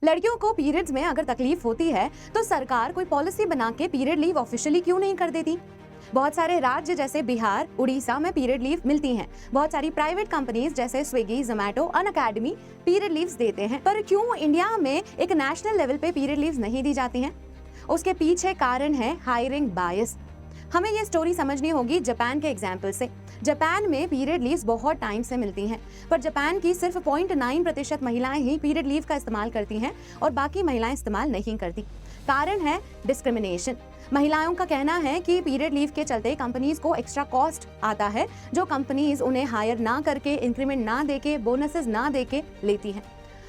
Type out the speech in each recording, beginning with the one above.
लड़कियों को पीरियड्स में अगर तकलीफ होती है तो सरकार कोई पॉलिसी बना के पीरियड लीव ऑफिशियली क्यों नहीं कर देती। बहुत सारे राज्य जैसे बिहार, उड़ीसा में पीरियड लीव मिलती हैं। बहुत सारी प्राइवेट कंपनीज जैसे Swiggy, Zomato, Unacademy period leaves देते हैं। पर क्यों इंडिया में एक नेशनल लेवल पे पीरियड लीव्स नहीं दी जाती हैं? उसके पीछे कारण है हायरिंग बायस। हमें ये स्टोरी समझनी होगी जापान के एग्जाम्पल से। जापान में पीरियड लीव्स बहुत टाइम से मिलती हैं, पर जापान की सिर्फ 0.9% महिलाएं ही पीरियड लीव का इस्तेमाल करती हैं और बाकी महिलाएं इस्तेमाल नहीं करती। कारण है डिस्क्रिमिनेशन। महिलाओं का कहना है कि पीरियड लीव के चलते कंपनीज को एक्स्ट्रा कॉस्ट आता है, जो कंपनीज उन्हें हायर ना करके, इंक्रीमेंट ना देके, बोनसेस ना देके लेती हैं।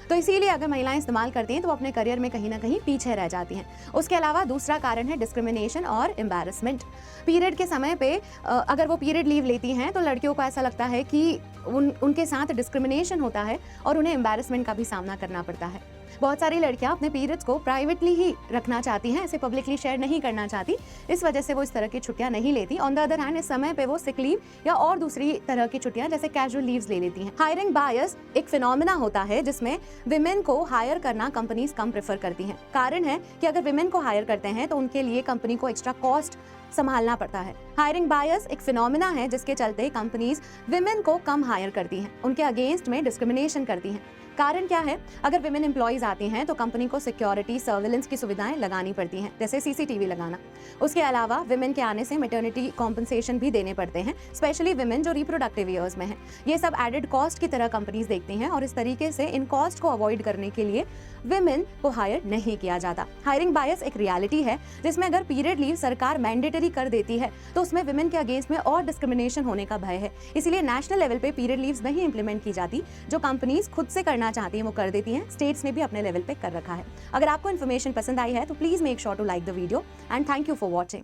तो इसीलिए अगर महिलाएं इस्तेमाल करती हैं तो अपने करियर में कहीं ना कहीं पीछे रह जाती हैं। उसके अलावा दूसरा कारण है डिस्क्रिमिनेशन और एम्बैरसमेंट। पीरियड के समय पे अगर वो पीरियड लीव लेती हैं तो लड़कियों को ऐसा लगता है कि उनके साथ डिस्क्रिमिनेशन होता है और उन्हें एम्बैरसमेंट का भी सामना करना पड़ता है। बहुत सारी लड़कियां अपने पीरियड्स को प्राइवेटली ही रखना चाहती हैं, ऐसे पब्लिकली शेयर नहीं करना चाहती। इस वजह से वो इस तरह की छुट्टियां नहीं लेती। ऑन द अदर हैंड इस समय पे वो सिक लीव या और दूसरी तरह की छुट्टियां जैसे कैजुअल लीव्स ले लेती हैं। हायरिंग बायस एक फिनोमिना होता है जिसमें विमेन को हायर करना कंपनीज कम प्रेफर करती हैं। कारण है कि अगर विमेन को हायर करते हैं तो उनके लिए कंपनी को एक्स्ट्रा कॉस्ट संभालना पड़ता है। हायरिंग बायस एक फिनोमिना है जिसके चलते कंपनीज विमेन को कम हायर करती हैं, उनके अगेंस्ट में डिस्क्रिमिनेशन करती हैं। कारण क्या है? अगर विमेन एम्प्लॉइज आती हैं तो कंपनी को सिक्योरिटी, सर्विलेंस की सुविधाएं लगानी पड़ती हैं, जैसे सीसीटीवी लगाना। उसके अलावा विमेन के आने से मैटरनिटी कॉम्पनसेशन भी देने पड़ते हैं, स्पेशली विमेन जो रिप्रोडक्टिव ईयर्स में हैं। ये सब एडेड कॉस्ट की तरह कंपनीज देखती हैं और इस तरीके से इन कॉस्ट को अवॉइड करने के लिए विमेन को हायर नहीं किया जाता। हायरिंग बायस एक रियलिटी है जिसमें अगर पीरियड लीव सरकार मैंडेटरी कर देती है तो उसमें विमेन के अगेंस्ट में और डिस्क्रिमिनेशन होने का भय है। इसीलिए नेशनल लेवल पे पीरियड लीव्स नहीं इंप्लीमेंट की जाती। जो कंपनीज खुद से करना चाहती हैं वो कर देती हैं। स्टेट्स ने भी अपने लेवल पे कर रखा है। अगर आपको इन्फॉर्मेशन पसंद आई है तो please make sure to like the video and thank you for watching.